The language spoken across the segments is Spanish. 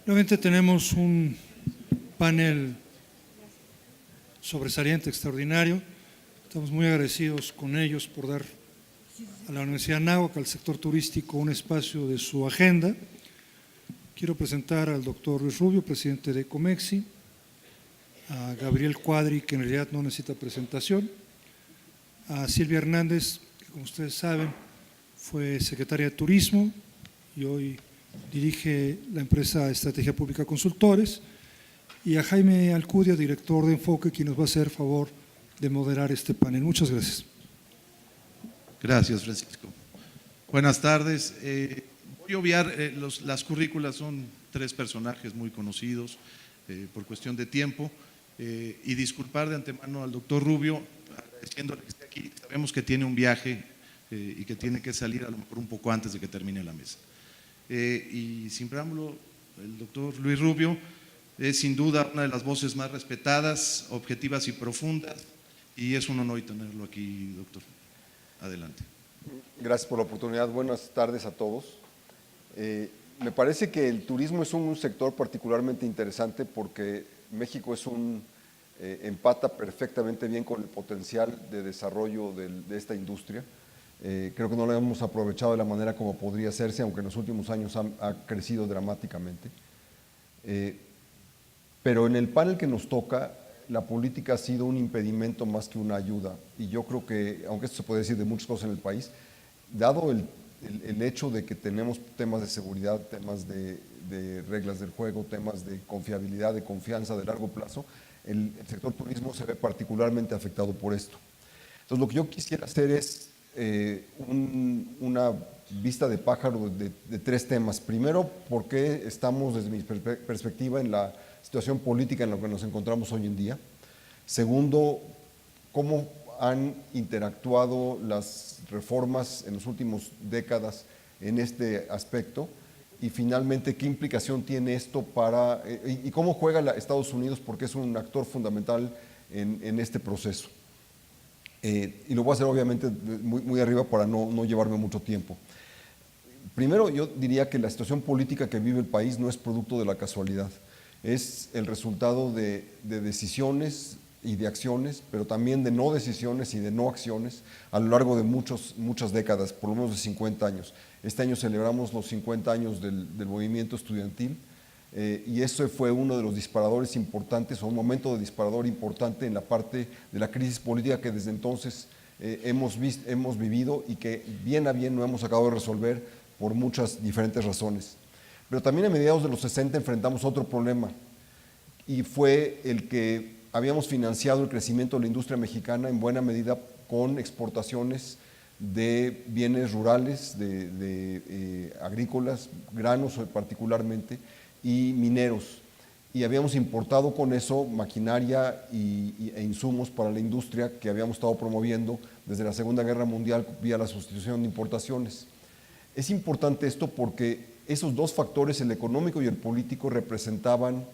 Nuevamente tenemos un panel sobresaliente, extraordinario. Estamos muy agradecidos con ellos por dar a la Universidad de Anáhuac, al sector turístico, un espacio de su agenda. Quiero presentar al doctor Luis Rubio, presidente de Comexi, a Gabriel Cuadri, que en realidad no necesita presentación, a Silvia Hernández, que como ustedes saben fue secretaria de Turismo y hoy dirige la empresa Estrategia Pública Consultores, y a Jaime Alcudia, director de Enfoque, quien nos va a hacer favor de moderar este panel. Muchas gracias. Gracias, Francisco. Buenas tardes. Voy a obviar, las currículas son 3 personajes muy conocidos por cuestión de tiempo, y disculpar de antemano al doctor Rubio, agradeciéndole que esté aquí. Sabemos que tiene un viaje y que tiene que salir a lo mejor un poco antes de que termine la mesa. Y sin preámbulo, el doctor Luis Rubio es sin duda una de las voces más respetadas, objetivas y profundas, y es un honor tenerlo aquí, doctor. Adelante. Gracias por la oportunidad. Buenas tardes a todos. Me parece que el turismo es un sector particularmente interesante porque México empata perfectamente bien con el potencial de desarrollo de esta industria. Creo que no lo hemos aprovechado de la manera como podría hacerse, aunque en los últimos años ha crecido dramáticamente. Pero en el panel que nos toca, la política ha sido un impedimento más que una ayuda. Y yo creo que, aunque esto se puede decir de muchas cosas en el país, dado el hecho de que tenemos temas de seguridad, temas de reglas del juego, temas de confiabilidad, de confianza de largo plazo, el sector turismo se ve particularmente afectado por esto. Entonces, lo que yo quisiera hacer es una vista de pájaro de 3 temas. Primero, por qué estamos, desde mi perspectiva, en la situación política en la que nos encontramos hoy en día. Segundo, cómo han interactuado las reformas en las últimas décadas en este aspecto, y finalmente qué implicación tiene esto y cómo juega Estados Unidos, porque es un actor fundamental en este proceso. Y lo voy a hacer obviamente muy arriba para no llevarme mucho tiempo. Primero, yo diría que la situación política que vive el país no es producto de la casualidad, es el resultado de decisiones y de acciones, pero también de no decisiones y de no acciones a lo largo de muchas décadas, por lo menos de 50 años. Este año celebramos los 50 años del movimiento estudiantil, y eso fue uno de los disparadores importantes, o un momento de disparador importante en la parte de la crisis política que desde entonces hemos vivido y que bien a bien no hemos acabado de resolver por muchas diferentes razones. Pero también a mediados de los 60 enfrentamos otro problema, y fue el que habíamos financiado el crecimiento de la industria mexicana en buena medida con exportaciones de bienes rurales, agrícolas, granos particularmente, y mineros. Y habíamos importado con eso maquinaria e insumos para la industria que habíamos estado promoviendo desde la Segunda Guerra Mundial vía la sustitución de importaciones. Es importante esto porque esos 2 factores, el económico y el político, representaban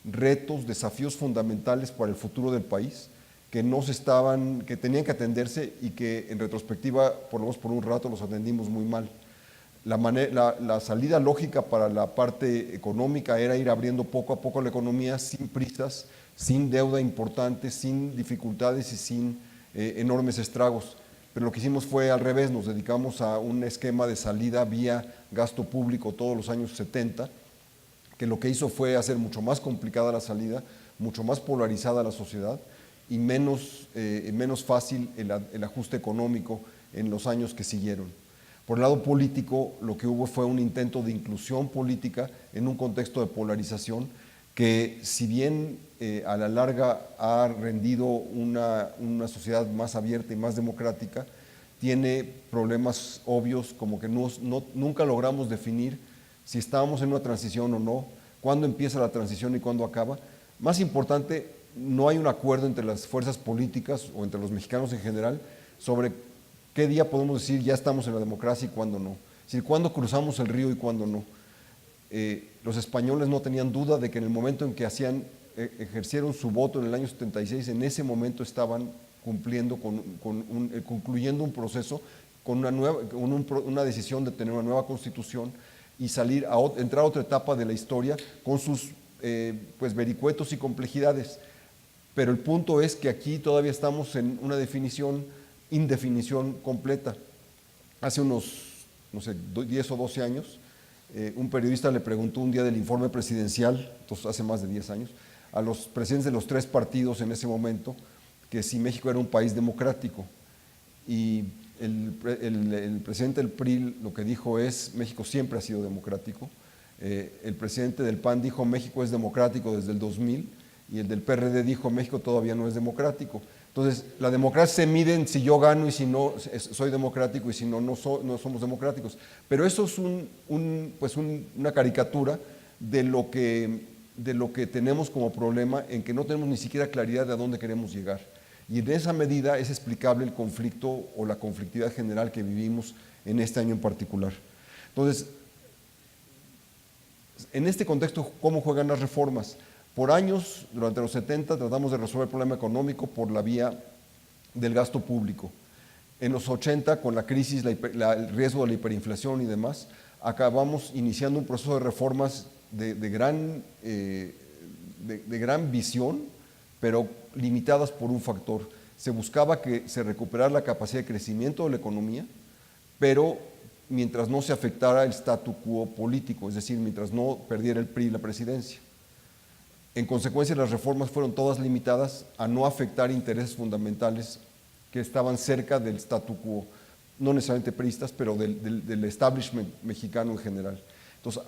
retos, desafíos fundamentales para el futuro del país que tenían que atenderse, y que en retrospectiva, por lo menos por un rato, los atendimos muy mal. La salida lógica para la parte económica era ir abriendo poco a poco la economía sin prisas, sin deuda importante, sin dificultades y sin enormes estragos. Pero lo que hicimos fue al revés, nos dedicamos a un esquema de salida vía gasto público todos los años 70, que lo que hizo fue hacer mucho más complicada la salida, mucho más polarizada la sociedad y menos fácil el ajuste económico en los años que siguieron. Por el lado político, lo que hubo fue un intento de inclusión política en un contexto de polarización que, si bien a la larga ha rendido una sociedad más abierta y más democrática, tiene problemas obvios, como que nunca logramos definir si estábamos en una transición o no, cuándo empieza la transición y cuándo acaba. Más importante, no hay un acuerdo entre las fuerzas políticas o entre los mexicanos en general sobre qué día podemos decir ya estamos en la democracia y cuándo no. Es decir, cuándo cruzamos el río y cuándo no. Los españoles no tenían duda de que en el momento en que ejercieron su voto en el año 76, en ese momento estaban concluyendo un proceso con una decisión de tener una nueva constitución y salir entrar a otra etapa de la historia con sus pues vericuetos y complejidades. Pero el punto es que aquí todavía estamos en una indefinición completa. Hace unos, no sé, 10 o 12 años, un periodista le preguntó un día del informe presidencial, entonces hace más de 10 años, a los presidentes de los 3 partidos en ese momento, que si México era un país democrático. Y el presidente del PRI lo que dijo es: México siempre ha sido democrático. El presidente del PAN dijo: México es democrático desde el 2000, y el del PRD dijo: México todavía no es democrático. Entonces, la democracia se mide en si yo gano y si no soy democrático, y si no, no somos democráticos. Pero eso es una caricatura de lo que tenemos como problema, en que no tenemos ni siquiera claridad de a dónde queremos llegar. Y en esa medida es explicable el conflicto o la conflictividad general que vivimos en este año en particular. Entonces, en este contexto, ¿cómo juegan las reformas? Por años, durante los 70, tratamos de resolver el problema económico por la vía del gasto público. En los 80, con la crisis, el riesgo de la hiperinflación y demás, acabamos iniciando un proceso de reformas de gran visión, pero limitadas por un factor. Se buscaba que se recuperara la capacidad de crecimiento de la economía, pero mientras no se afectara el statu quo político, es decir, mientras no perdiera el PRI la presidencia. En consecuencia, las reformas fueron todas limitadas a no afectar intereses fundamentales que estaban cerca del statu quo, no necesariamente priistas, pero del establishment mexicano en general. Entonces,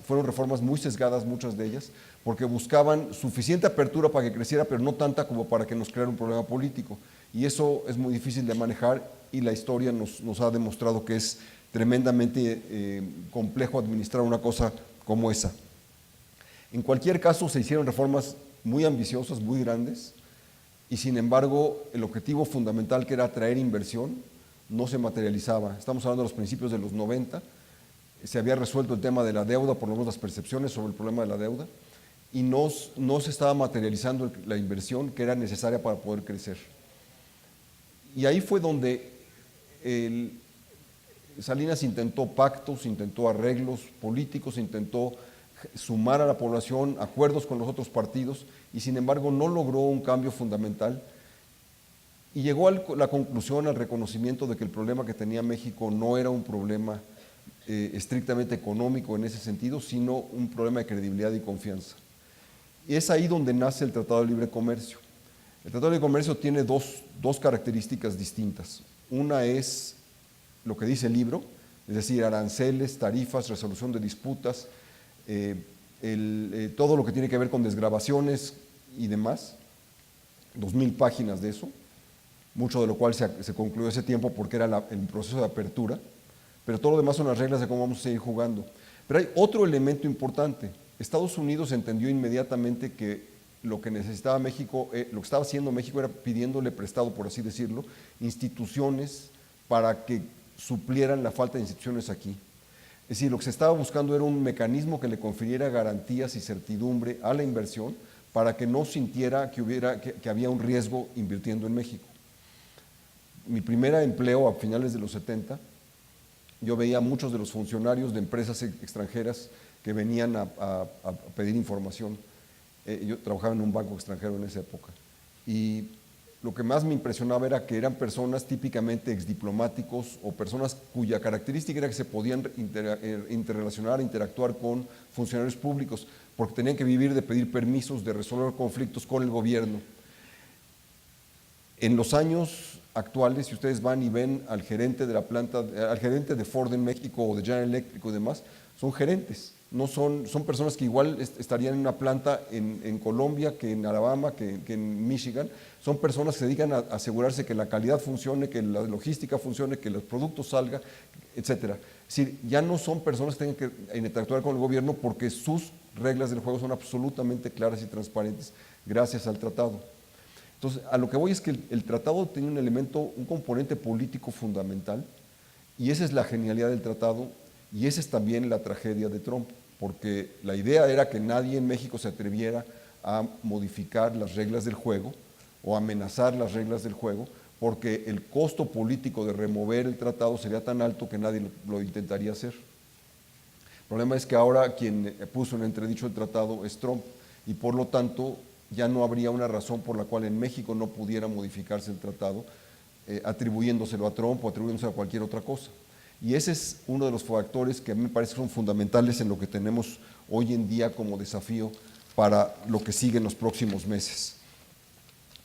fueron reformas muy sesgadas, muchas de ellas, porque buscaban suficiente apertura para que creciera, pero no tanta como para que nos creara un problema político. Y eso es muy difícil de manejar, y la historia nos ha demostrado que es tremendamente complejo administrar una cosa como esa. En cualquier caso, se hicieron reformas muy ambiciosas, muy grandes, y sin embargo, el objetivo fundamental, que era atraer inversión, no se materializaba. Estamos hablando de los principios de los 90, se había resuelto el tema de la deuda, por lo menos las percepciones sobre el problema de la deuda, y no se estaba materializando la inversión que era necesaria para poder crecer. Y ahí fue donde Salinas intentó pactos, intentó arreglos políticos, intentó sumar a la población, acuerdos con los otros partidos, y sin embargo no logró un cambio fundamental, y llegó a la conclusión, al reconocimiento de que el problema que tenía México no era un problema estrictamente económico en ese sentido, sino un problema de credibilidad y confianza. Y es ahí donde nace el Tratado de Libre Comercio. El Tratado de Libre Comercio tiene dos características distintas. Una es lo que dice el libro, es decir, aranceles, tarifas, resolución de disputas, todo lo que tiene que ver con desgravaciones y demás, 2000 páginas de eso, mucho de lo cual se concluyó ese tiempo porque era el proceso de apertura, pero todo lo demás son las reglas de cómo vamos a seguir jugando. Pero hay otro elemento importante. Estados Unidos entendió inmediatamente que lo que necesitaba México, lo que estaba haciendo México era pidiéndole prestado, por así decirlo, instituciones para que suplieran la falta de instituciones aquí. Es decir, lo que se estaba buscando era un mecanismo que le confiriera garantías y certidumbre a la inversión para que no sintiera que había un riesgo invirtiendo en México. Mi primer empleo a finales de los 70, yo veía a muchos de los funcionarios de empresas extranjeras que venían a pedir información. Yo trabajaba en un banco extranjero en esa época, y lo que más me impresionaba era que eran personas típicamente exdiplomáticos o personas cuya característica era que se podían interrelacionar, interactuar con funcionarios públicos, porque tenían que vivir de pedir permisos, de resolver conflictos con el gobierno. En los años actuales, si ustedes van y ven al gerente de la planta, al gerente de Ford en México o de General Electric y demás, son gerentes, no son personas que igual estarían en una planta en Colombia, que en Alabama, que en Michigan. Son personas que se dedican a asegurarse que la calidad funcione, que la logística funcione, que los productos salgan, etcétera. Es decir, ya no son personas que tengan que interactuar con el gobierno, porque sus reglas del juego son absolutamente claras y transparentes gracias al tratado. Entonces, a lo que voy es que el tratado tiene un elemento, un componente político fundamental, y esa es la genialidad del tratado, y esa es también la tragedia de Trump, porque la idea era que nadie en México se atreviera a modificar las reglas del juego o amenazar las reglas del juego, porque el costo político de remover el tratado sería tan alto que nadie lo intentaría hacer. El problema es que ahora quien puso en entredicho el tratado es Trump y por lo tanto ya no habría una razón por la cual en México no pudiera modificarse el tratado, atribuyéndoselo a Trump o atribuyéndoselo a cualquier otra cosa. Y ese es uno de los factores que a mí me parece que son fundamentales en lo que tenemos hoy en día como desafío para lo que sigue en los próximos meses.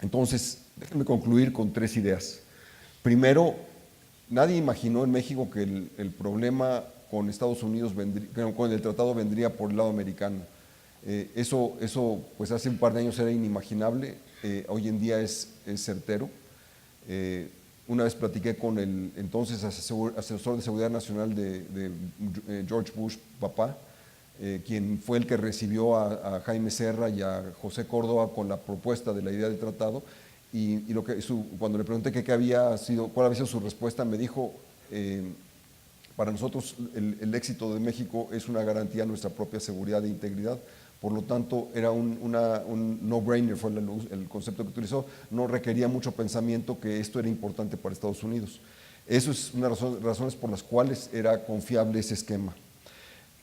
Entonces, déjenme concluir con 3 ideas. Primero, nadie imaginó en México que el problema con Estados Unidos, con el tratado vendría por el lado americano. Eso pues hace un par de años era inimaginable, hoy en día es certero. Una vez platiqué con el entonces asesor de seguridad nacional de George Bush, papá, quien fue el que recibió a Jaime Serra y a José Córdoba con la propuesta de la idea del tratado, y cuando le pregunté cuál había sido su respuesta, me dijo, para nosotros el éxito de México es una garantía de nuestra propia seguridad e integridad. Por lo tanto, era un no-brainer, fue el concepto que utilizó, no requería mucho pensamiento que esto era importante para Estados Unidos. Eso es una de las razones por las cuales era confiable ese esquema.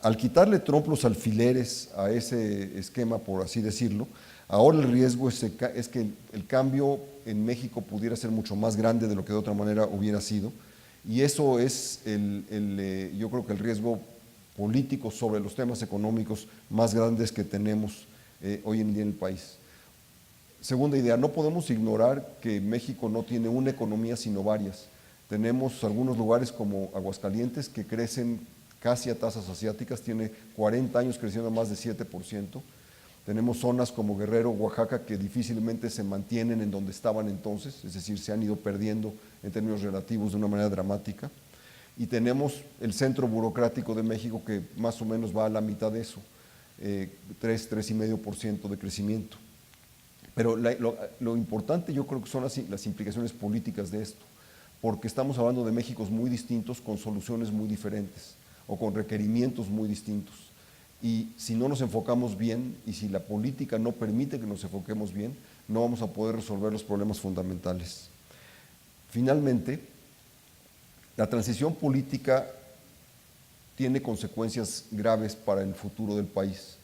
Al quitarle Trump los alfileres a ese esquema, por así decirlo, ahora el riesgo es que el cambio en México pudiera ser mucho más grande de lo que de otra manera hubiera sido, y eso es yo creo que el riesgo políticos sobre los temas económicos más grandes que tenemos hoy en día en el país. Segunda idea, no podemos ignorar que México no tiene una economía sino varias. Tenemos algunos lugares como Aguascalientes que crecen casi a tasas asiáticas, tiene 40 años creciendo a más de 7%. Tenemos zonas como Guerrero, Oaxaca, que difícilmente se mantienen en donde estaban entonces, es decir, se han ido perdiendo en términos relativos de una manera dramática. Y tenemos el centro burocrático de México que más o menos va a la mitad de eso, 3,5% de crecimiento. Pero lo importante yo creo que son las implicaciones políticas de esto, porque estamos hablando de Méxicos muy distintos con soluciones muy diferentes o con requerimientos muy distintos. Y si no nos enfocamos bien y si la política no permite que nos enfoquemos bien, no vamos a poder resolver los problemas fundamentales. Finalmente, la transición política tiene consecuencias graves para el futuro del país.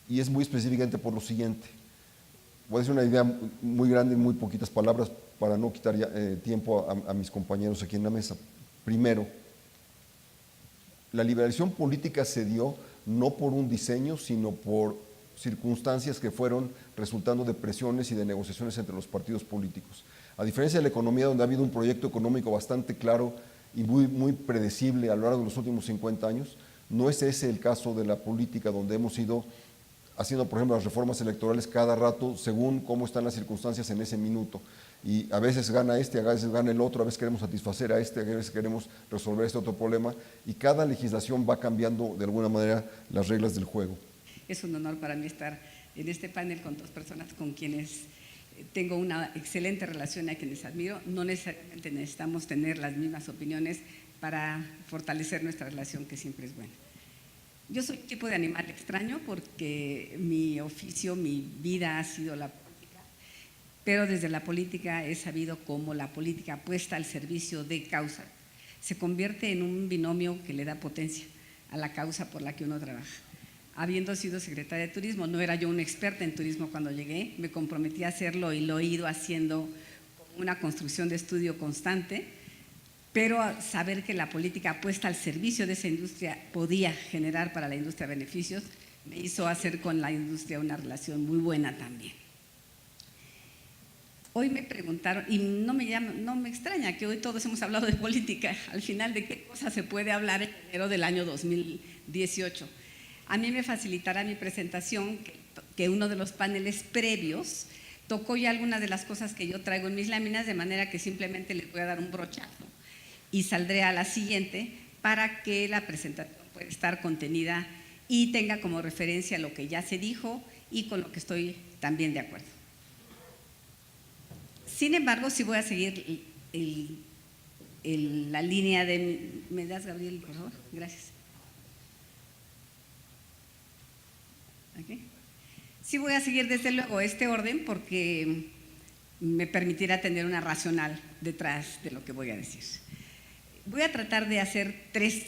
Y es muy específicamente por lo siguiente. Voy a decir una idea muy grande en muy poquitas palabras para no quitar tiempo a mis compañeros aquí en la mesa. Primero, la liberación política se dio no por un diseño, sino por circunstancias que fueron resultando de presiones y de negociaciones entre los partidos políticos. A diferencia de la economía, donde ha habido un proyecto económico bastante claro y muy predecible a lo largo de los últimos 50 años, no es ese el caso de la política, donde hemos ido haciendo, por ejemplo, las reformas electorales cada rato según cómo están las circunstancias en ese minuto. Y a veces gana este, a veces gana el otro, a veces queremos satisfacer a este, a veces queremos resolver este otro problema, y cada legislación va cambiando de alguna manera las reglas del juego. Es un honor para mí estar en este panel con 2 personas con quienes tengo una excelente relación, a quienes admiro. No necesariamente necesitamos tener las mismas opiniones para fortalecer nuestra relación, que siempre es buena. Yo soy un tipo de animal extraño porque mi oficio, mi vida ha sido la política, pero desde la política he sabido cómo la política puesta al servicio de causa se convierte en un binomio que le da potencia a la causa por la que uno trabaja. Habiendo sido secretaria de Turismo, no era yo una experta en turismo cuando llegué, me comprometí a hacerlo y lo he ido haciendo como una construcción de estudio constante, pero saber que la política puesta al servicio de esa industria podía generar para la industria beneficios, me hizo hacer con la industria una relación muy buena también. Hoy me preguntaron, y no me extraña que hoy todos hemos hablado de política, al final de qué cosa se puede hablar en enero del año 2018. A mí me facilitará mi presentación que uno de los paneles previos tocó ya algunas de las cosas que yo traigo en mis láminas, de manera que simplemente les voy a dar un brochazo y saldré a la siguiente para que la presentación pueda estar contenida y tenga como referencia lo que ya se dijo y con lo que estoy también de acuerdo. Sin embargo, sí voy a seguir la línea de… ¿Me das, Gabriel, por favor? Gracias. ¿Okay? Sí voy a seguir desde luego este orden porque me permitirá tener una racional detrás de lo que voy a decir. Voy a tratar de hacer 3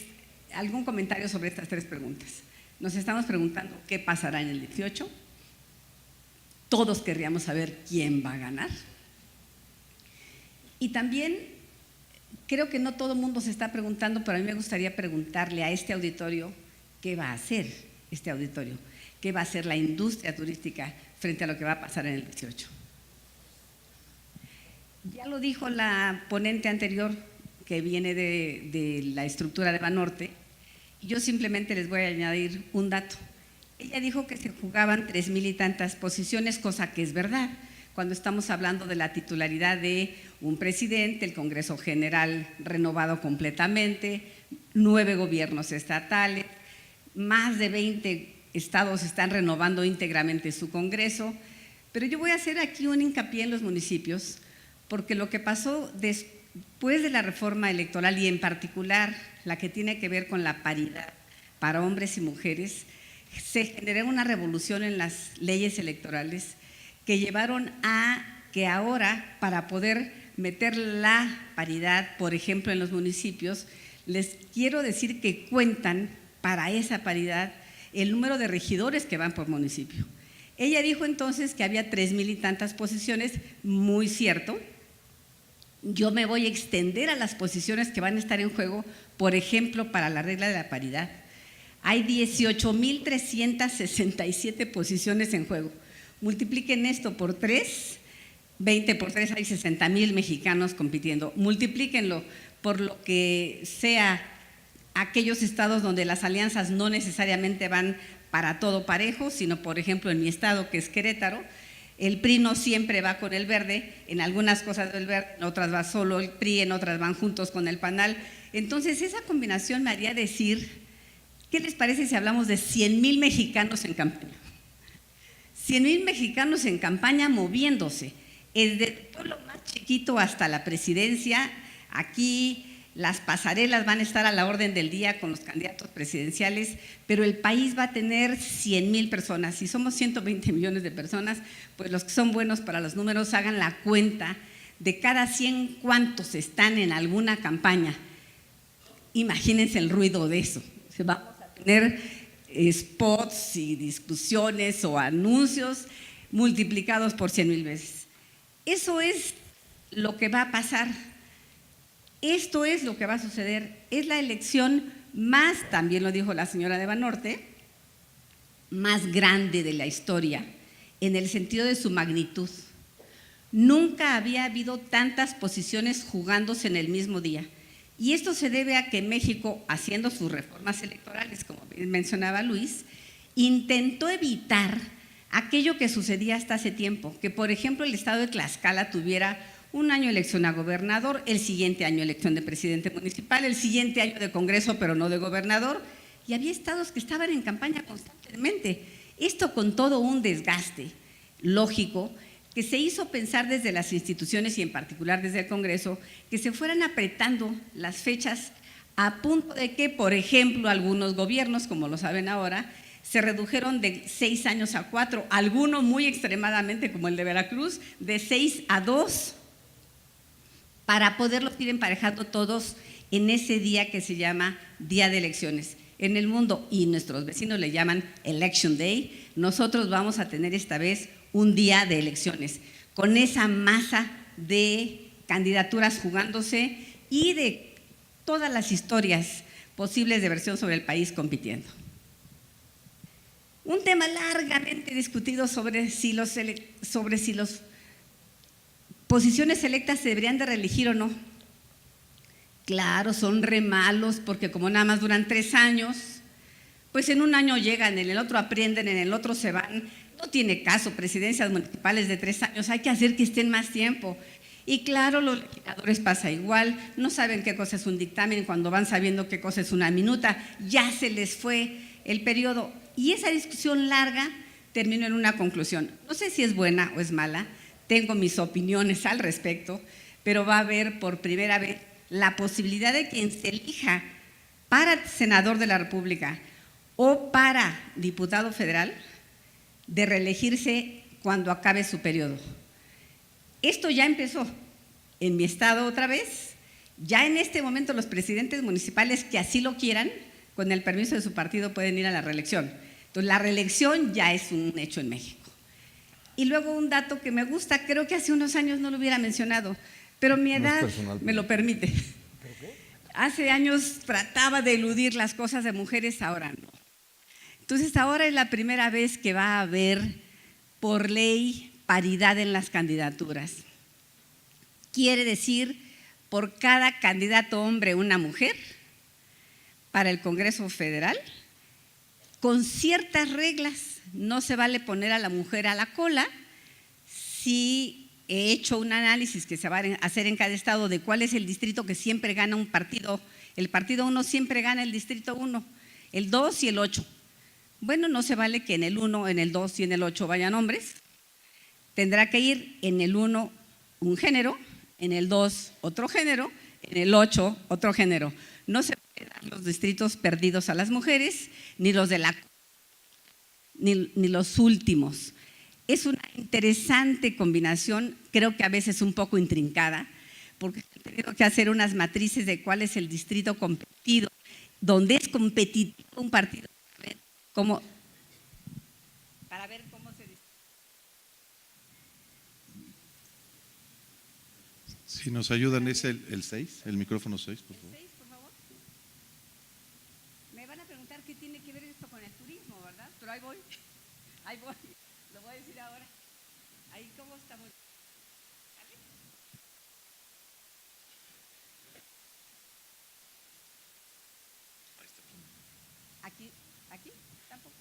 algún comentario sobre estas tres preguntas. Nos estamos preguntando qué pasará en el 18. Todos querríamos saber quién va a ganar. Y también creo que no todo el mundo se está preguntando, pero a mí me gustaría preguntarle a este auditorio qué va a hacer este auditorio, qué va a hacer la industria turística frente a lo que va a pasar en el 18. Ya lo dijo la ponente anterior, que viene de la estructura de Banorte, y yo simplemente les voy a añadir un dato. Ella dijo que se jugaban 3,000 y tantas posiciones, cosa que es verdad, cuando estamos hablando de la titularidad de un presidente, el Congreso General renovado completamente, 9 gobiernos estatales, más de 20 estados están renovando íntegramente su Congreso, pero yo voy a hacer aquí un hincapié en los municipios, porque lo que pasó después de la reforma electoral y en particular la que tiene que ver con la paridad para hombres y mujeres, se generó una revolución en las leyes electorales que llevaron a que ahora, para poder meter la paridad, por ejemplo, en los municipios, les quiero decir que cuentan para esa paridad el número de regidores que van por municipio. Ella dijo entonces que había 3,000 y tantas posiciones, muy cierto. Yo me voy a extender a las posiciones que van a estar en juego, por ejemplo, para la regla de la paridad. Hay 18,367 posiciones en juego. Multipliquen esto por 3, 20 por 3, hay 60,000 mexicanos compitiendo. Multiplíquenlo por lo que sea aquellos estados donde las alianzas no necesariamente van para todo parejo, sino por ejemplo en mi estado, que es Querétaro, el PRI no siempre va con el verde, en algunas cosas del verde, en otras va solo el PRI, en otras van juntos con el PANAL. Entonces esa combinación me haría decir, ¿qué les parece si hablamos de 100,000 mexicanos en campaña? 100,000 mexicanos en campaña moviéndose, desde el pueblo más chiquito hasta la presidencia. Aquí las pasarelas van a estar a la orden del día con los candidatos presidenciales, pero el país va a tener 100,000 personas. Si somos 120 millones de personas, pues los que son buenos para los números hagan la cuenta de cada 100 cuántos están en alguna campaña. Imagínense el ruido de eso. Vamos a tener spots y discusiones o anuncios multiplicados por 100,000 veces. Eso es lo que va a pasar. Esto es lo que va a suceder. Es la elección más, también lo dijo la señora de Banorte, más grande de la historia, en el sentido de su magnitud. Nunca había habido tantas posiciones jugándose en el mismo día. Y esto se debe a que México, haciendo sus reformas electorales, como mencionaba Luis, intentó evitar aquello que sucedía hasta hace tiempo, que por ejemplo el estado de Tlaxcala tuviera un año elección a gobernador, el siguiente año elección de presidente municipal, el siguiente año de Congreso, pero no de gobernador, y había estados que estaban en campaña constantemente. Esto con todo un desgaste lógico que se hizo pensar desde las instituciones y en particular desde el Congreso, que se fueran apretando las fechas a punto de que, por ejemplo, algunos gobiernos, como lo saben ahora, se redujeron de 6 años a 4, alguno muy extremadamente, como el de Veracruz, de 6 a 2, para poderlos ir emparejando todos en ese día que se llama Día de Elecciones. En el mundo, y nuestros vecinos le llaman Election Day, nosotros vamos a tener esta vez un día de elecciones, con esa masa de candidaturas jugándose y de todas las historias posibles de versión sobre el país compitiendo. Un tema largamente discutido sobre si las posiciones electas se deberían de reelegir o no. Claro, son re malos porque como nada más duran 3 años, pues en un año llegan, en el otro aprenden, en el otro se van. No tiene caso, presidencias municipales de 3 años, hay que hacer que estén más tiempo. Y claro, los legisladores pasa igual, no saben qué cosa es un dictamen, cuando van sabiendo qué cosa es una minuta, ya se les fue el periodo. Y esa discusión larga terminó en una conclusión. No sé si es buena o es mala, tengo mis opiniones al respecto, pero va a haber por primera vez la posibilidad de quien se elija para senador de la República o para diputado federal, de reelegirse cuando acabe su periodo. Esto ya empezó en mi estado otra vez. Ya en este momento los presidentes municipales que así lo quieran con el permiso de su partido pueden ir a la reelección. Entonces, la reelección ya es un hecho en México. Y luego un dato que me gusta, creo que hace unos años no lo hubiera mencionado, pero mi edad me lo permite. Hace años trataba de eludir las cosas de mujeres, ahora no. Entonces, ahora es la primera vez que va a haber, por ley, paridad en las candidaturas. Quiere decir, por cada candidato hombre, una mujer, para el Congreso Federal, con ciertas reglas. No se vale poner a la mujer a la cola. Sí he hecho un análisis que se va a hacer en cada estado de cuál es el distrito que siempre gana un partido. El partido 1 siempre gana el distrito 1, el 2 y el 8. Bueno, no se vale que en el 1, en el 2 y en el 8 vayan hombres. Tendrá que ir en el 1 un género, en el 2 otro género, en el 8 otro género. No se pueden dar los distritos perdidos a las mujeres, ni los de ni los últimos. Es una interesante combinación, creo que a veces un poco intrincada, porque he tenido que hacer unas matrices de cuál es el distrito competido, donde es competitivo un partido, para ver cómo se distribuye. Si nos ayudan, es el 6, el micrófono 6, por favor. ¿6, por favor? Me van a preguntar qué tiene que ver esto con el turismo, ¿verdad? Pero ahí voy, lo voy a decir ahora. Ahí, ¿cómo estamos? ¿Sale? ¿Aquí? ¿Tampoco?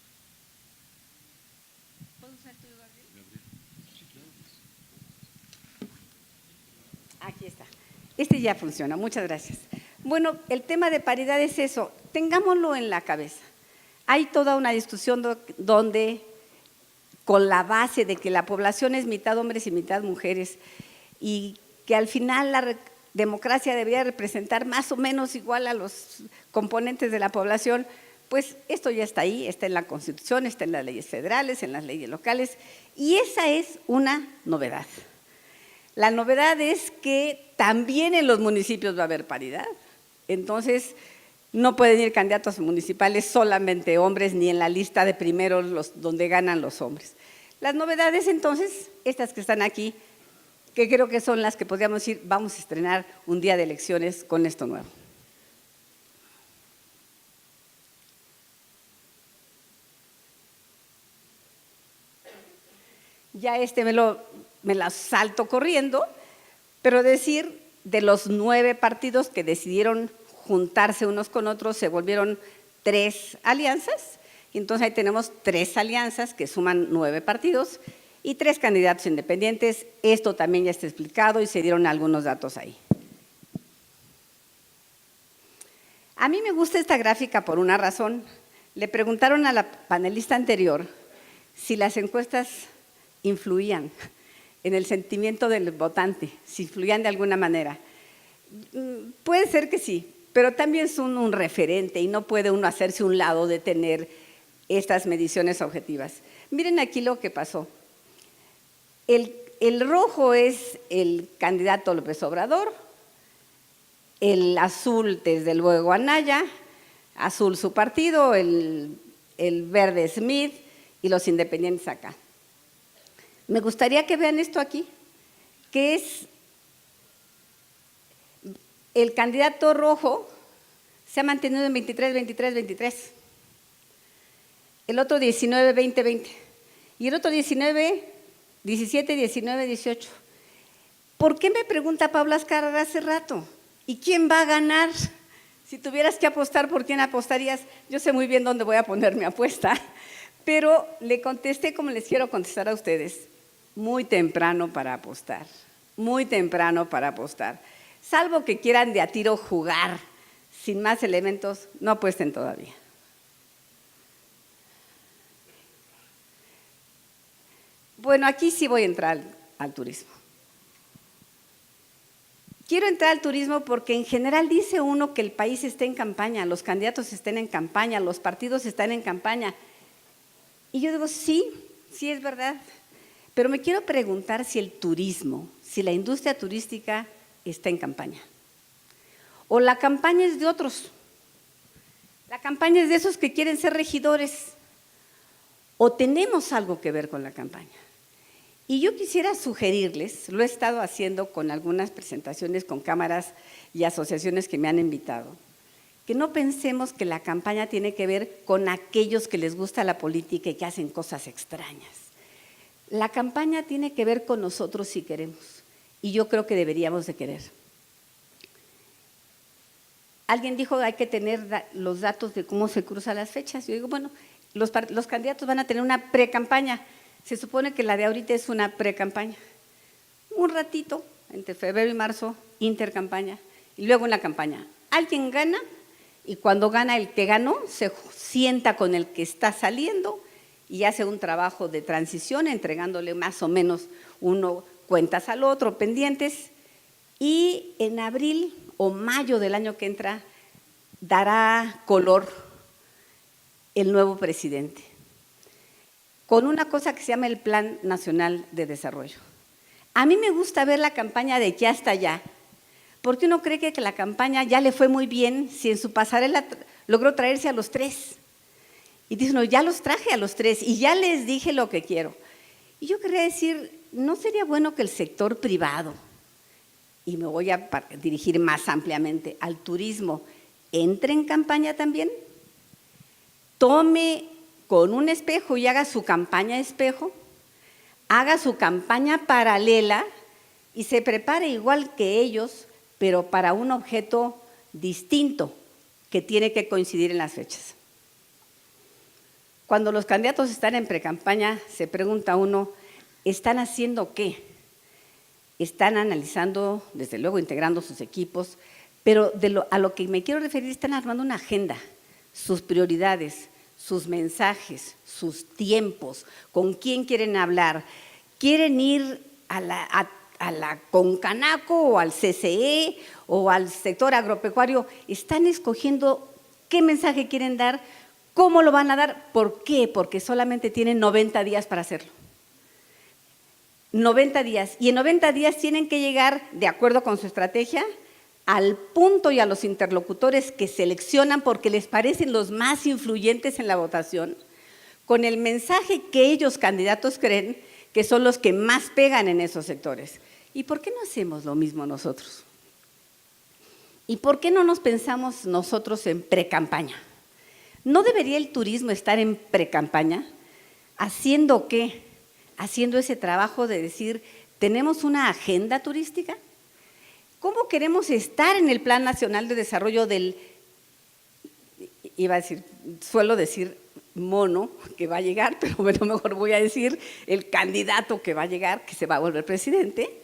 ¿Puedo usar tu Gabriel? Aquí está. Este ya funciona, muchas gracias. Bueno, el tema de paridad es eso, tengámoslo en la cabeza. Hay toda una discusión donde, con la base de que la población es mitad hombres y mitad mujeres, y que al final la democracia debería representar más o menos igual a los componentes de la población, pues esto ya está ahí, está en la Constitución, está en las leyes federales, en las leyes locales, y esa es una novedad. La novedad es que también en los municipios va a haber paridad. Entonces, no pueden ir candidatos municipales solamente hombres, ni en la lista de primeros donde ganan los hombres. Las novedades, entonces, estas que están aquí, que creo que son las que podríamos decir, vamos a estrenar un día de elecciones con esto nuevo. Ya me la salto corriendo, pero decir de los 9 partidos que decidieron juntarse unos con otros, se volvieron 3 alianzas, y entonces ahí tenemos 3 alianzas que suman 9 partidos y 3 candidatos independientes. Esto también ya está explicado y se dieron algunos datos ahí. A mí me gusta esta gráfica por una razón. Le preguntaron a la panelista anterior si las encuestas influían en el sentimiento del votante, si influían de alguna manera. Puede ser que sí, pero también son un referente y no puede uno hacerse un lado de tener estas mediciones objetivas. Miren aquí lo que pasó. El rojo es el candidato López Obrador, el azul desde luego Anaya, azul su partido, el verde Smith y los independientes acá. Me gustaría que vean esto aquí, que es el candidato rojo se ha mantenido en 23, 23, 23. El otro 19, 20, 20. Y el otro 19, 17, 19, 18. ¿Por qué me pregunta Paula Azcárraga hace rato? ¿Y quién va a ganar? Si tuvieras que apostar, ¿por quién apostarías? Yo sé muy bien dónde voy a poner mi apuesta, pero le contesté como les quiero contestar a ustedes. Muy temprano para apostar, muy temprano para apostar. Salvo que quieran de a tiro jugar sin más elementos, no apuesten todavía. Bueno, aquí sí voy a entrar al turismo. Quiero entrar al turismo porque en general dice uno que el país está en campaña, los candidatos estén en campaña, los partidos están en campaña. Y yo digo, sí, sí es verdad. Pero me quiero preguntar si el turismo, si la industria turística está en campaña. O la campaña es de otros. La campaña es de esos que quieren ser regidores o tenemos algo que ver con la campaña. Y yo quisiera sugerirles, lo he estado haciendo con algunas presentaciones con cámaras y asociaciones que me han invitado, que no pensemos que la campaña tiene que ver con aquellos que les gusta la política y que hacen cosas extrañas. La campaña tiene que ver con nosotros si queremos, y yo creo que deberíamos de querer. Alguien dijo que hay que tener los datos de cómo se cruzan las fechas. Yo digo, bueno, los candidatos van a tener una pre-campaña. Se supone que la de ahorita es una pre-campaña. Un ratito, entre febrero y marzo, intercampaña, y luego una campaña. Alguien gana, y cuando gana el que ganó, se sienta con el que está saliendo y hace un trabajo de transición, entregándole más o menos uno cuentas al otro, pendientes, y en abril o mayo del año que entra dará color el nuevo presidente, con una cosa que se llama el Plan Nacional de Desarrollo. A mí me gusta ver la campaña de aquí hasta allá, porque uno cree que la campaña ya le fue muy bien si en su pasarela logró traerse a los tres. Y dice, no, ya los traje a los tres y ya les dije lo que quiero. Y yo querría decir, ¿no sería bueno que el sector privado, y me voy a dirigir más ampliamente al turismo, entre en campaña también? Tome con un espejo y haga su campaña espejo, haga su campaña paralela y se prepare igual que ellos, pero para un objeto distinto que tiene que coincidir en las fechas. Cuando los candidatos están en precampaña, se pregunta uno, ¿están haciendo qué? Están analizando, desde luego integrando sus equipos, pero a lo que me quiero referir, están armando una agenda, sus prioridades, sus mensajes, sus tiempos, con quién quieren hablar. ¿Quieren ir a la Concanaco o al CCE o al sector agropecuario? Están escogiendo qué mensaje quieren dar, cómo lo van a dar. ¿Por qué? Porque solamente tienen 90 días para hacerlo. 90 días. Y en 90 días tienen que llegar, de acuerdo con su estrategia, al punto y a los interlocutores que seleccionan porque les parecen los más influyentes en la votación, con el mensaje que ellos, candidatos, creen que son los que más pegan en esos sectores. ¿Y por qué no hacemos lo mismo nosotros? ¿Y por qué no nos pensamos nosotros en precampaña? ¿No debería el turismo estar en precampaña? ¿Haciendo qué? Haciendo ese trabajo de decir, ¿tenemos una agenda turística? ¿Cómo queremos estar en el Plan Nacional de Desarrollo suelo decir mono que va a llegar, pero bueno, mejor voy a decir el candidato que va a llegar, que se va a volver presidente?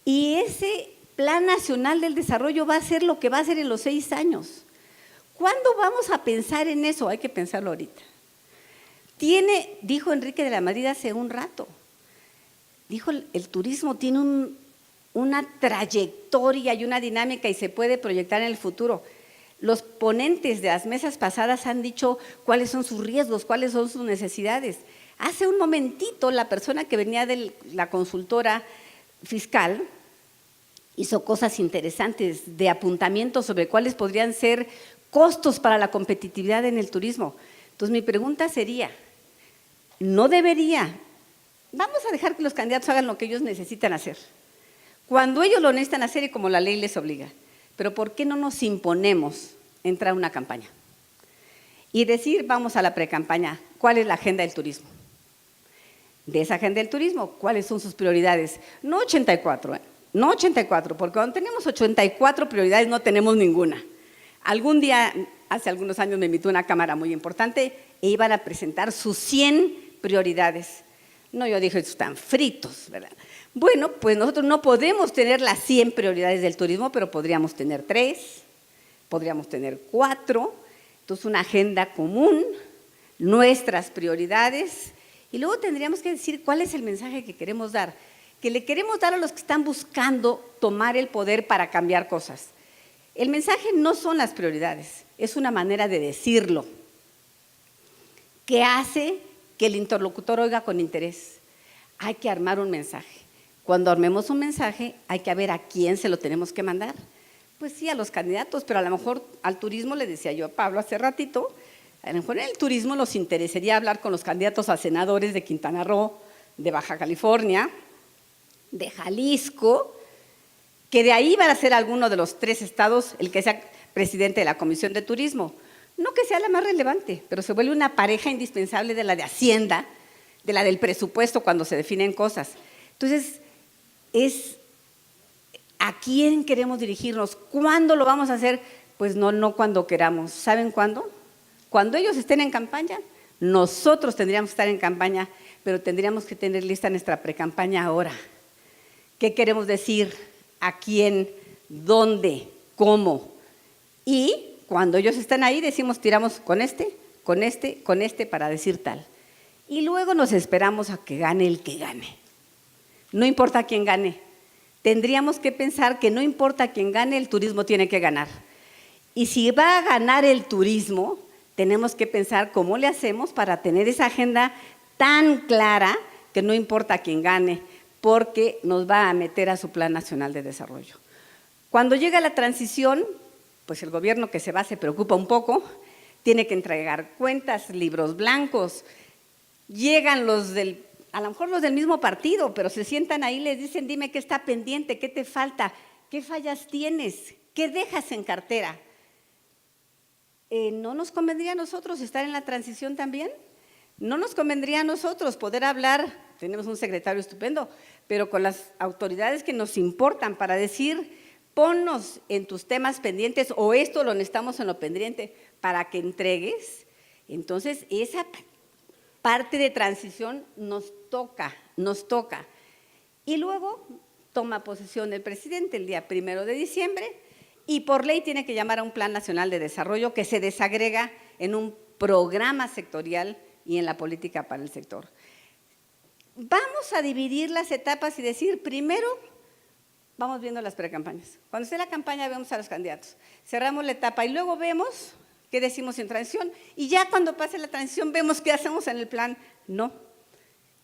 Y ese Plan Nacional del Desarrollo va a ser lo que va a ser en los 6 años. ¿Cuándo vamos a pensar en eso? Hay que pensarlo ahorita. Dijo Enrique de la Madrid hace un rato, dijo el turismo tiene una trayectoria y una dinámica y se puede proyectar en el futuro. Los ponentes de las mesas pasadas han dicho cuáles son sus riesgos, cuáles son sus necesidades. Hace un momentito la persona que venía de la consultora fiscal hizo cosas interesantes de apuntamiento sobre cuáles podrían ser costos para la competitividad en el turismo. Entonces mi pregunta sería, ¿no debería? Vamos a dejar que los candidatos hagan lo que ellos necesitan hacer, cuando ellos lo necesitan hacer y como la ley les obliga. Pero ¿por qué no nos imponemos entrar a una campaña? Y decir, vamos a la precampaña, ¿cuál es la agenda del turismo? De esa agenda del turismo, ¿cuáles son sus prioridades? No 84, no 84, porque cuando tenemos 84 prioridades no tenemos ninguna. Algún día, hace algunos años, me invitó una cámara muy importante e iban a presentar sus 100 prioridades. No, yo dije, están fritos, ¿verdad? Bueno, pues nosotros no podemos tener las 100 prioridades del turismo, pero podríamos tener 3, podríamos tener 4, entonces una agenda común, nuestras prioridades, y luego tendríamos que decir cuál es el mensaje que queremos dar, que le queremos dar a los que están buscando tomar el poder para cambiar cosas. El mensaje no son las prioridades, es una manera de decirlo, que hace que el interlocutor oiga con interés. Hay que armar un mensaje. Cuando armemos un mensaje, hay que ver a quién se lo tenemos que mandar, Pues sí, a los candidatos, pero a lo mejor al turismo, le decía yo a Pablo hace ratito, a lo mejor en el turismo nos interesaría hablar con los candidatos a senadores de Quintana Roo, de Baja California, de Jalisco, que de ahí van a ser alguno de los 3 estados el que sea presidente de la Comisión de Turismo. No que sea la más relevante, pero se vuelve una pareja indispensable de la de Hacienda, de la del presupuesto cuando se definen cosas. Entonces, es ¿a quién queremos dirigirnos? ¿Cuándo lo vamos a hacer? Pues no cuando queramos. ¿Saben cuándo? Cuando ellos estén en campaña, nosotros tendríamos que estar en campaña, pero tendríamos que tener lista nuestra precampaña ahora. ¿Qué queremos decir? ¿A quién? ¿Dónde? ¿Cómo? Y cuando ellos están ahí decimos, tiramos con este para decir tal. Y luego nos esperamos a que gane el que gane. No importa quién gane. Tendríamos que pensar que no importa quién gane, el turismo tiene que ganar. Y si va a ganar el turismo, tenemos que pensar cómo le hacemos para tener esa agenda tan clara que no importa quién gane, porque nos va a meter a su Plan Nacional de Desarrollo. Cuando llega la transición, pues el gobierno que se va se preocupa un poco, tiene que entregar cuentas, libros blancos, llegan a lo mejor los del mismo partido, pero se sientan ahí y les dicen, dime qué está pendiente, qué te falta, qué fallas tienes, qué dejas en cartera. ¿No nos convendría a nosotros estar en la transición también? ¿No nos convendría a nosotros poder hablar? Tenemos un secretario estupendo, pero con las autoridades que nos importan para decir, ponnos en tus temas pendientes o esto lo necesitamos en lo pendiente para que entregues? Entonces, esa parte de transición nos toca. Y luego toma posesión el presidente el día 1 de diciembre y por ley tiene que llamar a un Plan Nacional de Desarrollo que se desagrega en un programa sectorial y en la política para el sector. Vamos a dividir las etapas y decir, primero vamos viendo las precampañas. Cuando esté la campaña vemos a los candidatos, cerramos la etapa y luego vemos qué decimos en transición y ya cuando pase la transición vemos qué hacemos en el plan. No,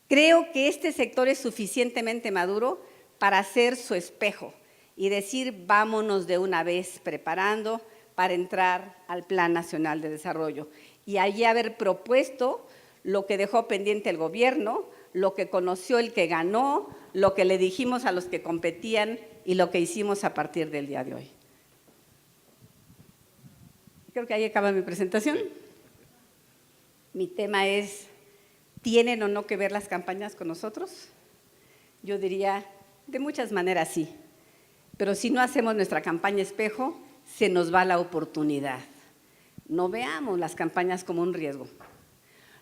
creo que este sector es suficientemente maduro para ser su espejo y decir vámonos de una vez preparando para entrar al Plan Nacional de Desarrollo y allí haber propuesto lo que dejó pendiente el gobierno, lo que conoció el que ganó, lo que le dijimos a los que competían y lo que hicimos a partir del día de hoy. Creo que ahí acaba mi presentación. Mi tema es, ¿tienen o no que ver las campañas con nosotros? Yo diría, de muchas maneras sí, pero si no hacemos nuestra campaña espejo, se nos va la oportunidad. No veamos las campañas como un riesgo,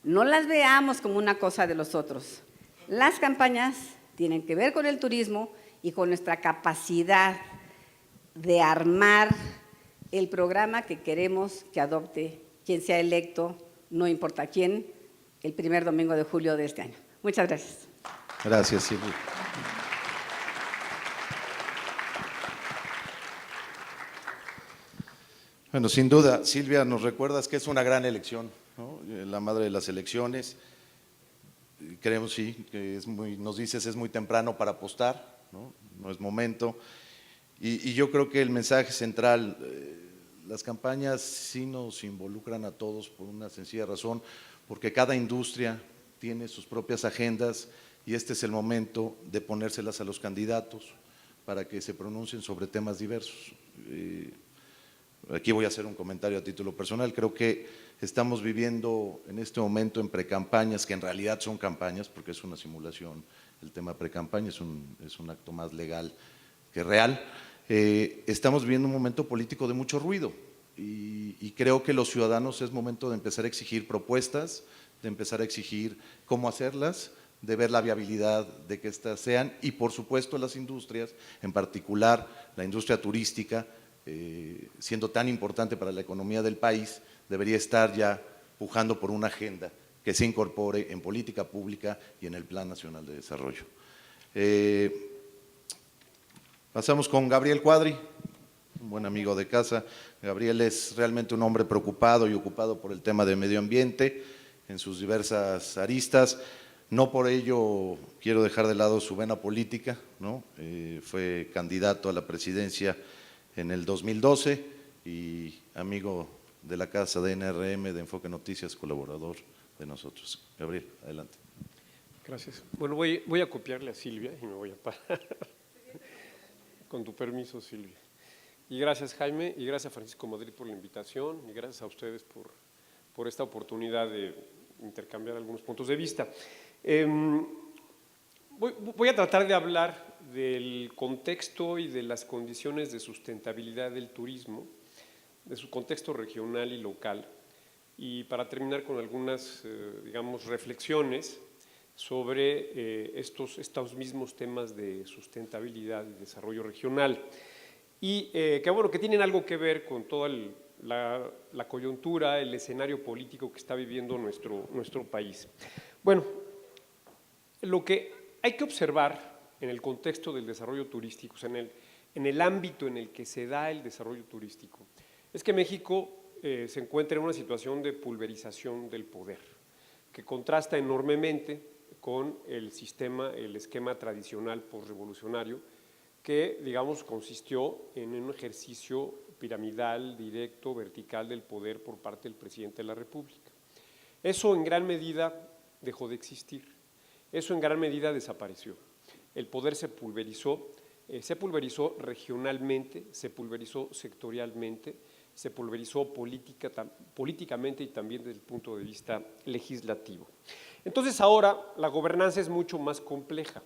no las veamos como una cosa de los otros. Las campañas tienen que ver con el turismo y con nuestra capacidad de armar el programa que queremos que adopte quien sea electo, no importa quién, el 1er domingo de julio de este año. Muchas gracias. Gracias, Silvia. Bueno, sin duda, Silvia, nos recuerdas que es una gran elección, ¿no? La madre de las elecciones. Creemos, sí, que nos dices, es muy temprano para apostar, ¿no? No es momento. Y yo creo que el mensaje central, las campañas sí nos involucran a todos por una sencilla razón, porque cada industria tiene sus propias agendas y este es el momento de ponérselas a los candidatos para que se pronuncien sobre temas diversos. Aquí voy a hacer un comentario a título personal, creo que estamos viviendo en este momento en precampañas, que en realidad son campañas, porque es una simulación, el tema precampaña es un acto más legal que real. Estamos viviendo un momento político de mucho ruido y creo que los ciudadanos es momento de empezar a exigir propuestas, de empezar a exigir cómo hacerlas, de ver la viabilidad de que éstas sean y por supuesto las industrias, en particular la industria turística, siendo tan importante para la economía del país, debería estar ya pujando por una agenda que se incorpore en política pública y en el Plan Nacional de Desarrollo. Pasamos con Gabriel Cuadri, un buen amigo de casa. Gabriel es realmente un hombre preocupado y ocupado por el tema de medio ambiente en sus diversas aristas. No por ello quiero dejar de lado su vena política, ¿no? Fue candidato a la presidencia en el 2012 y amigo de la casa de NRM, de Enfoque Noticias, colaborador de nosotros. Gabriel, adelante. Gracias. Bueno, voy a copiarle a Silvia y me voy a parar. Con tu permiso, Silvia. Y gracias, Jaime, y gracias a Francisco Madrid por la invitación, y gracias a ustedes por esta oportunidad de intercambiar algunos puntos de vista. Voy a tratar de hablar del contexto y de las condiciones de sustentabilidad del turismo, de su contexto regional y local, y para terminar con algunas, digamos, reflexiones sobre estos mismos temas de sustentabilidad y desarrollo regional. Y que tienen algo que ver con toda la coyuntura, el escenario político que está viviendo nuestro país. Bueno, lo que hay que observar en el contexto del desarrollo turístico, o sea, en el ámbito en el que se da el desarrollo turístico, es que México se encuentra en una situación de pulverización del poder, que contrasta enormemente con el esquema tradicional posrevolucionario, que, digamos, consistió en un ejercicio piramidal, directo, vertical del poder por parte del presidente de la República. Eso en gran medida dejó de existir, eso en gran medida desapareció. El poder se pulverizó regionalmente, se pulverizó sectorialmente, se pulverizó políticamente y también desde el punto de vista legislativo. Entonces ahora la gobernanza es mucho más compleja.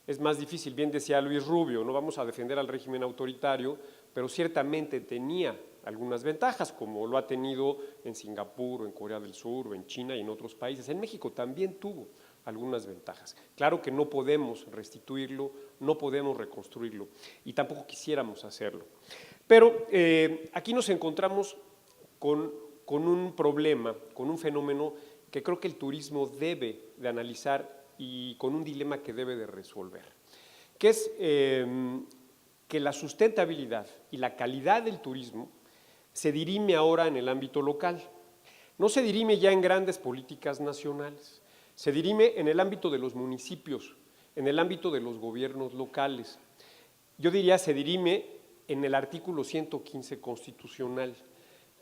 Es más difícil, bien decía Luis Rubio, no vamos a defender al régimen autoritario, pero ciertamente tenía algunas ventajas, como lo ha tenido en Singapur, o en Corea del Sur, o en China y en otros países. En México también tuvo algunas ventajas. Claro que no podemos restituirlo, no podemos reconstruirlo, y tampoco quisiéramos hacerlo. Pero aquí nos encontramos con un problema, con un fenómeno que creo que el turismo debe de analizar y con un dilema que debe de resolver, que es que la sustentabilidad y la calidad del turismo se dirime ahora en el ámbito local. No se dirime ya en grandes políticas nacionales, se dirime en el ámbito de los municipios, en el ámbito de los gobiernos locales. Yo diría se dirime en el artículo 115 constitucional,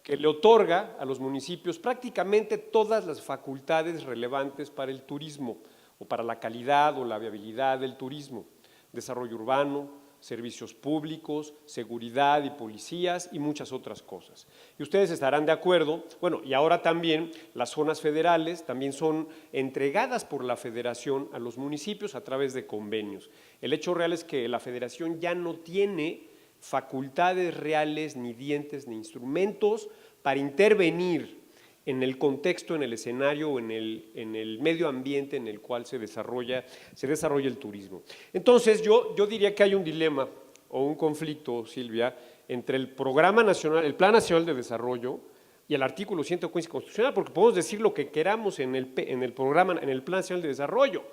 que le otorga a los municipios prácticamente todas las facultades relevantes para el turismo, o para la calidad o la viabilidad del turismo: desarrollo urbano, servicios públicos, seguridad y policías y muchas otras cosas. Y ustedes estarán de acuerdo, bueno, y ahora también las zonas federales también son entregadas por la federación a los municipios a través de convenios. El hecho real es que la federación ya no tiene facultades reales, ni dientes, ni instrumentos para intervenir en el contexto, en el escenario o en el medio ambiente en el cual se desarrolla el turismo. Entonces, yo diría que hay un dilema o un conflicto, Silvia, entre el Programa Nacional, el Plan Nacional de Desarrollo y el artículo 115 constitucional, porque podemos decir lo que queramos en el Plan Nacional de Desarrollo,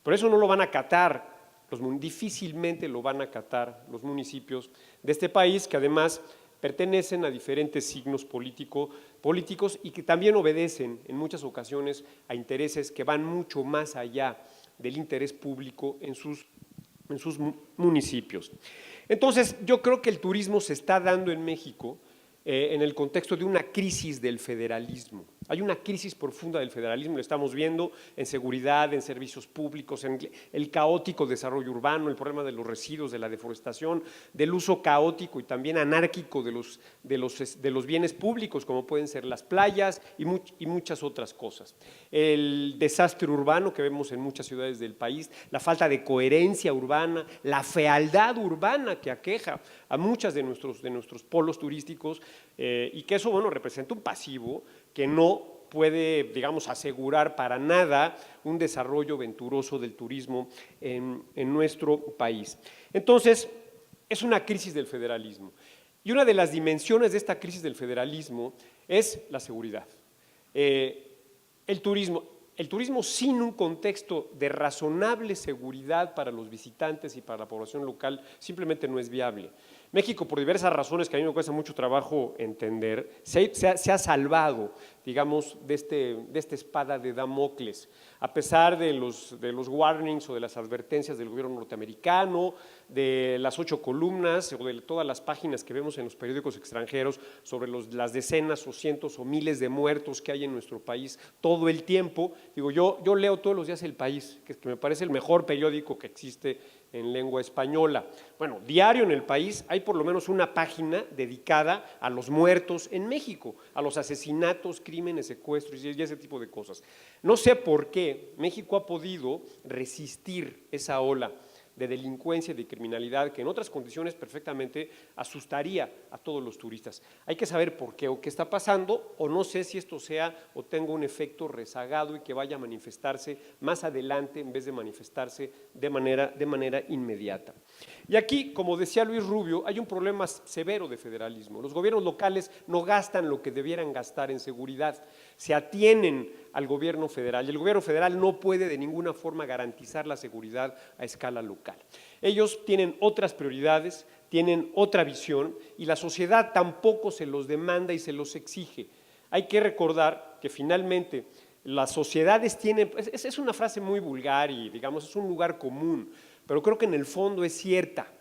pero eso no lo van a acatar, difícilmente lo van a acatar los municipios de este país, que además pertenecen a diferentes signos políticos y que también obedecen en muchas ocasiones a intereses que van mucho más allá del interés público en sus municipios. Entonces, yo creo que el turismo se está dando en México en el contexto de una crisis del federalismo. Hay una crisis profunda del federalismo, lo estamos viendo en seguridad, en servicios públicos, en el caótico desarrollo urbano, el problema de los residuos, de la deforestación, del uso caótico y también anárquico de los bienes públicos, como pueden ser las playas y muchas otras cosas. El desastre urbano que vemos en muchas ciudades del país, la falta de coherencia urbana, la fealdad urbana que aqueja a muchas de nuestros polos turísticos, y que eso, bueno, representa un pasivo que no puede, digamos, asegurar para nada un desarrollo venturoso del turismo en nuestro país. Entonces, es una crisis del federalismo. Y una de las dimensiones de esta crisis del federalismo es la seguridad. El turismo sin un contexto de razonable seguridad para los visitantes y para la población local simplemente no es viable. México, por diversas razones que a mí me cuesta mucho trabajo entender, se ha salvado, digamos, de esta espada de Damocles, a pesar de los warnings o de las advertencias del gobierno norteamericano, de las 8 columnas o de todas las páginas que vemos en los periódicos extranjeros sobre las decenas o cientos o miles de muertos que hay en nuestro país todo el tiempo. Digo, yo leo todos los días El País, que me parece el mejor periódico que existe en lengua española. Bueno, diario en El País hay por lo menos una página dedicada a los muertos en México, a los asesinatos, crímenes, secuestros y ese tipo de cosas. No sé por qué México ha podido resistir esa ola de delincuencia y de criminalidad que en otras condiciones perfectamente asustaría a todos los turistas. Hay que saber por qué o qué está pasando, o no sé si esto sea o tenga un efecto rezagado y que vaya a manifestarse más adelante en vez de manifestarse de manera inmediata. Y aquí, como decía Luis Rubio, hay un problema severo de federalismo. Los gobiernos locales no gastan lo que debieran gastar en seguridad, se atienen al gobierno federal y el gobierno federal no puede de ninguna forma garantizar la seguridad a escala local. Ellos tienen otras prioridades, tienen otra visión y la sociedad tampoco se los demanda y se los exige. Hay que recordar que finalmente las sociedades tienen, es una frase muy vulgar y digamos es un lugar común, pero creo que en el fondo es cierta,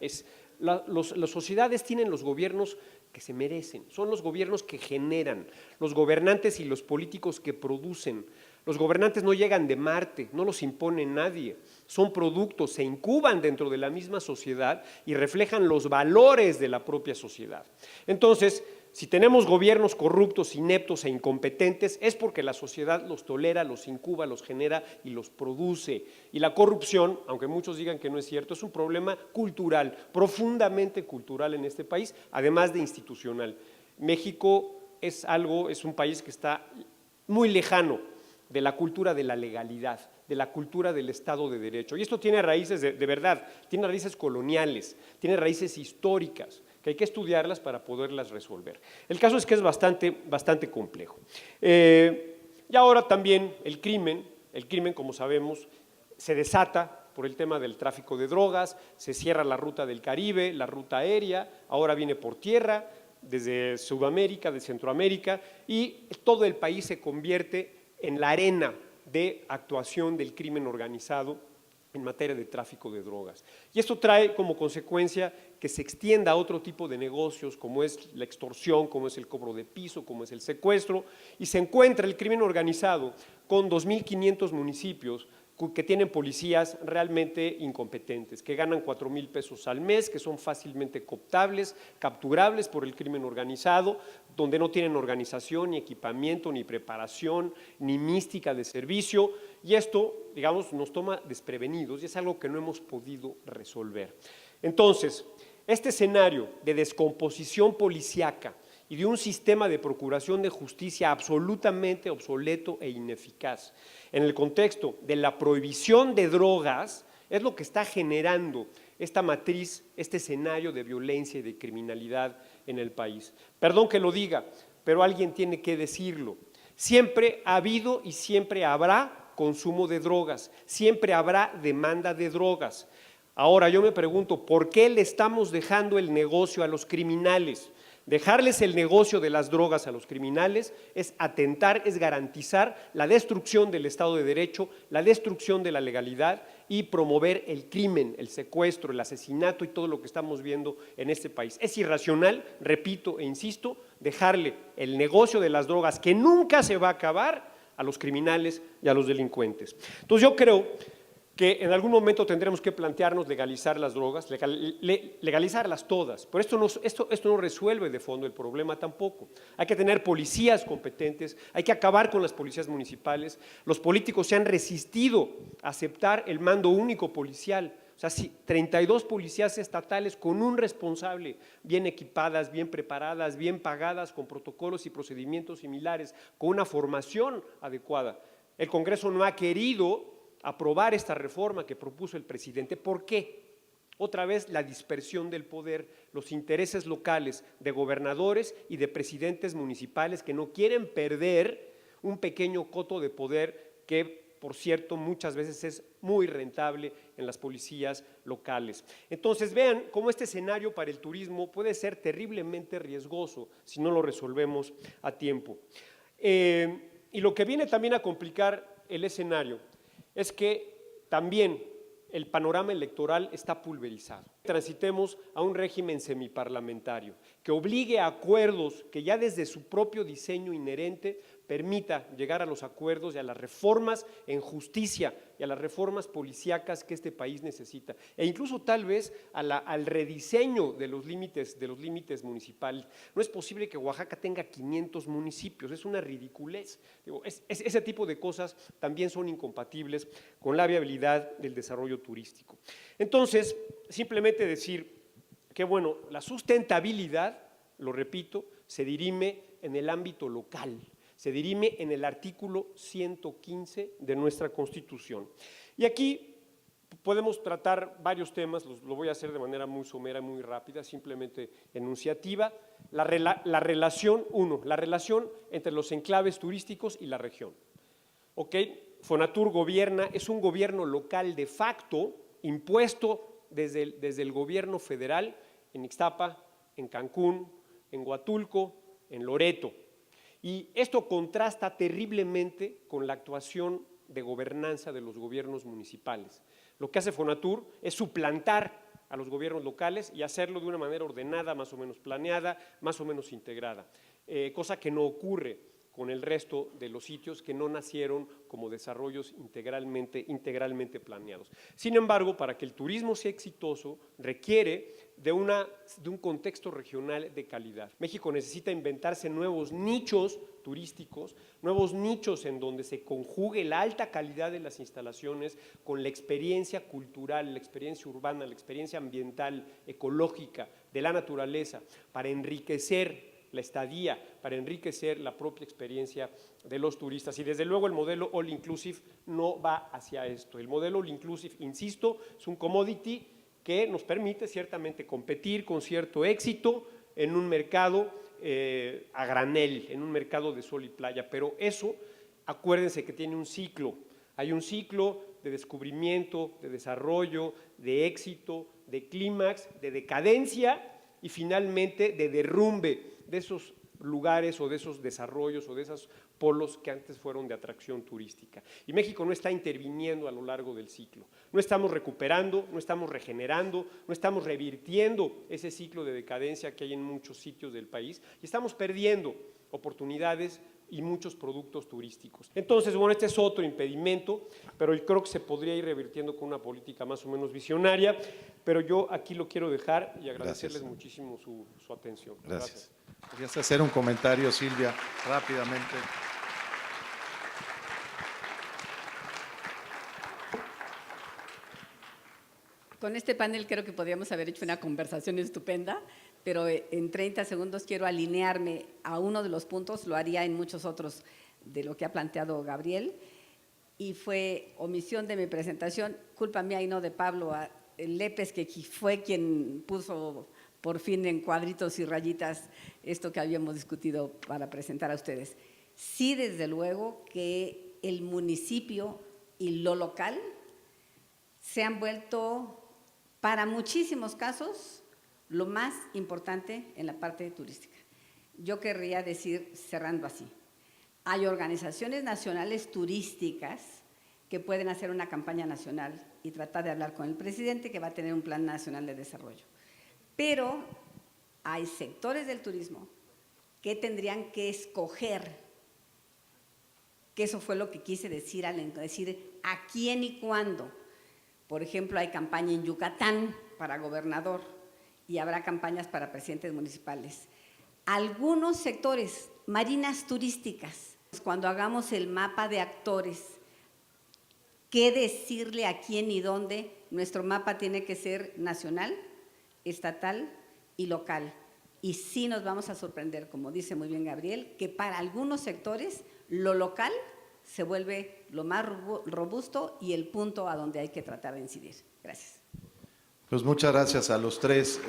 las sociedades tienen los gobiernos que se merecen, son los gobiernos que generan, los gobernantes y los políticos que producen. Los gobernantes no llegan de Marte, no los impone nadie, son productos, se incuban dentro de la misma sociedad y reflejan los valores de la propia sociedad. Entonces, si tenemos gobiernos corruptos, ineptos e incompetentes, es porque la sociedad los tolera, los incuba, los genera y los produce. Y la corrupción, aunque muchos digan que no es cierto, es un problema cultural, profundamente cultural en este país, además de institucional. México es un país que está muy lejano de la cultura de la legalidad, de la cultura del Estado de Derecho. Y esto tiene raíces de verdad, tiene raíces coloniales, tiene raíces históricas, que hay que estudiarlas para poderlas resolver. El caso es que es bastante complejo. Y ahora también el crimen, como sabemos, se desata por el tema del tráfico de drogas, se cierra la ruta del Caribe, la ruta aérea, ahora viene por tierra, desde Sudamérica, de Centroamérica, y todo el país se convierte en la arena de actuación del crimen organizado en materia de tráfico de drogas. Y esto trae como consecuencia que se extienda a otro tipo de negocios, como es la extorsión, como es el cobro de piso, como es el secuestro, y se encuentra el crimen organizado con 2.500 municipios que tienen policías realmente incompetentes, que ganan 4,000 pesos al mes, que son fácilmente cooptables, capturables por el crimen organizado, donde no tienen organización, ni equipamiento, ni preparación, ni mística de servicio, y esto, digamos, nos toma desprevenidos y es algo que no hemos podido resolver. Entonces, este escenario de descomposición policíaca y de un sistema de procuración de justicia absolutamente obsoleto e ineficaz, en el contexto de la prohibición de drogas, es lo que está generando esta matriz, este escenario de violencia y de criminalidad en el país. Perdón que lo diga, pero alguien tiene que decirlo. Siempre ha habido y siempre habrá consumo de drogas, siempre habrá demanda de drogas. Ahora yo me pregunto, ¿por qué le estamos dejando el negocio a los criminales? Dejarles el negocio de las drogas a los criminales es atentar, es garantizar la destrucción del Estado de Derecho, la destrucción de la legalidad y promover el crimen, el secuestro, el asesinato y todo lo que estamos viendo en este país. Es irracional, repito e insisto, dejarle el negocio de las drogas, que nunca se va a acabar, a los criminales y a los delincuentes. Entonces yo creo que en algún momento tendremos que plantearnos legalizar las drogas, legalizarlas todas, pero esto no resuelve de fondo el problema tampoco. Hay que tener policías competentes, hay que acabar con las policías municipales. Los políticos se han resistido a aceptar el mando único policial. O sea, 32 policías estatales con un responsable, bien equipadas, bien preparadas, bien pagadas, con protocolos y procedimientos similares, con una formación adecuada. El Congreso no ha querido aprobar esta reforma que propuso el presidente. ¿Por qué? Otra vez la dispersión del poder, los intereses locales de gobernadores y de presidentes municipales que no quieren perder un pequeño coto de poder que por cierto, muchas veces es muy rentable en las policías locales. Entonces, vean cómo este escenario para el turismo puede ser terriblemente riesgoso si no lo resolvemos a tiempo. Y lo que viene también a complicar el escenario es que también el panorama electoral está pulverizado. Transitemos a un régimen semiparlamentario que obligue a acuerdos que ya desde su propio diseño inherente permita llegar a los acuerdos y a las reformas en justicia y a las reformas policíacas que este país necesita, e incluso tal vez al rediseño de los límites municipales. No es posible que Oaxaca tenga 500 municipios, es una ridiculez. Ese tipo de cosas también son incompatibles con la viabilidad del desarrollo turístico. Entonces, simplemente decir que, bueno, la sustentabilidad, lo repito, se dirime en el ámbito local, se dirime en el artículo 115 de nuestra Constitución. Y aquí podemos tratar varios temas, lo voy a hacer de manera muy somera, muy rápida, simplemente enunciativa. La relación entre los enclaves turísticos y la región. ¿Ok? Fonatur gobierna, es un gobierno local de facto, impuesto desde el gobierno federal en Ixtapa, en Cancún, en Huatulco, en Loreto. Y esto contrasta terriblemente con la actuación de gobernanza de los gobiernos municipales. Lo que hace Fonatur es suplantar a los gobiernos locales y hacerlo de una manera ordenada, más o menos planeada, más o menos integrada, cosa que no ocurre con el resto de los sitios que no nacieron como desarrollos integralmente planeados. Sin embargo, para que el turismo sea exitoso, requiere de un contexto regional de calidad. México necesita inventarse nuevos nichos turísticos, nuevos nichos en donde se conjugue la alta calidad de las instalaciones con la experiencia cultural, la experiencia urbana, la experiencia ambiental, ecológica, de la naturaleza, para enriquecer la estadía, para enriquecer la propia experiencia de los turistas. Y desde luego el modelo All Inclusive no va hacia esto. El modelo All Inclusive, insisto, es un commodity que nos permite ciertamente competir con cierto éxito en un mercado a granel, en un mercado de sol y playa, pero eso, acuérdense que tiene un ciclo. Hay un ciclo de descubrimiento, de desarrollo, de éxito, de clímax, de decadencia y finalmente de derrumbe de esos lugares o de esos desarrollos o de esos polos que antes fueron de atracción turística. Y México no está interviniendo a lo largo del ciclo. No estamos recuperando, no estamos regenerando, no estamos revirtiendo ese ciclo de decadencia que hay en muchos sitios del país y estamos perdiendo oportunidades y muchos productos turísticos. Entonces, bueno, este es otro impedimento, pero yo creo que se podría ir revirtiendo con una política más o menos visionaria, pero yo aquí lo quiero dejar y agradecerles muchísimo su atención. Gracias. ¿Podrías hacer un comentario, Silvia, rápidamente? Con este panel creo que podríamos haber hecho una conversación estupenda, pero en 30 segundos quiero alinearme a uno de los puntos, lo haría en muchos otros de lo que ha planteado Gabriel, y fue omisión de mi presentación, culpa mía y no de Pablo Lépez, que fue quien puso por fin en cuadritos y rayitas esto que habíamos discutido para presentar a ustedes. Sí, desde luego que el municipio y lo local se han vuelto, para muchísimos casos, lo más importante en la parte turística. Yo querría decir, cerrando así, hay organizaciones nacionales turísticas que pueden hacer una campaña nacional y tratar de hablar con el presidente, que va a tener un plan nacional de desarrollo. Pero hay sectores del turismo que tendrían que escoger, que eso fue lo que quise decir al decir a quién y cuándo. Por ejemplo, hay campaña en Yucatán para gobernador y habrá campañas para presidentes municipales. Algunos sectores, marinas turísticas, cuando hagamos el mapa de actores, ¿qué decirle a quién y dónde? Nuestro mapa tiene que ser nacional, estatal y local. Y sí nos vamos a sorprender, como dice muy bien Gabriel, que para algunos sectores lo local se vuelve lo más robusto y el punto a donde hay que tratar de incidir. Gracias. Pues muchas gracias a los tres.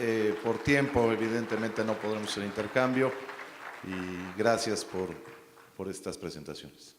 Por tiempo, evidentemente, no podremos hacer intercambio y gracias por estas presentaciones.